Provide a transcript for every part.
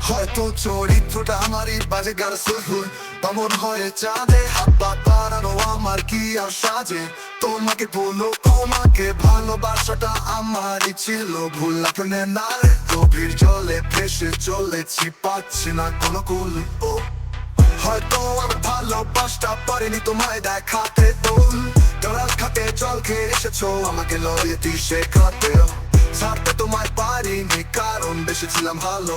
হয়তো চরিত্রটা আমারই বাজে গান শুধু তেমন হয়ে চাঁদে হাত পা বাড়ানো আমার কি আর সাজে। তোমাকে বলো তোমাকে ভালোবাসাটা আমারই ছিল ভুল আপনি না গভীর জলে ভেসে চলেছি পাচ্ছি না কোনো কুল। ও হয়তো আমার ভালোবাসটা পারিনি তোমায় দেখাতে তোল তোরা খাতে জল খেয়ে এসেছো আমাকে লড়িয়ে শেখাতে ছাড়তে তোমায় পারিনি কারণ বেশি ছিলাম ভালো।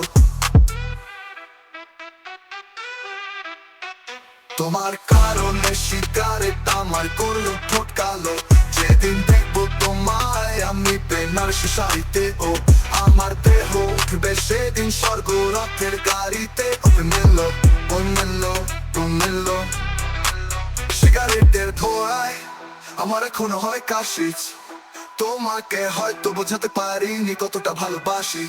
তোমার কারণে সিগারেট আমার করলো ঠোঁট কালো। যেদিন দেখবো তোমায় আমি পেনার শাড়িতে ও আমার দেহ উঠবে সেদিন স্বর্গ রথের গাড়িতে। মেলো মেলো সিগারেটের ধোঁয়ায় আমার এখনো হয় কাশি। তোমাকে হয়তো বোঝাতে পারিনি কতটা ভালোবাসি।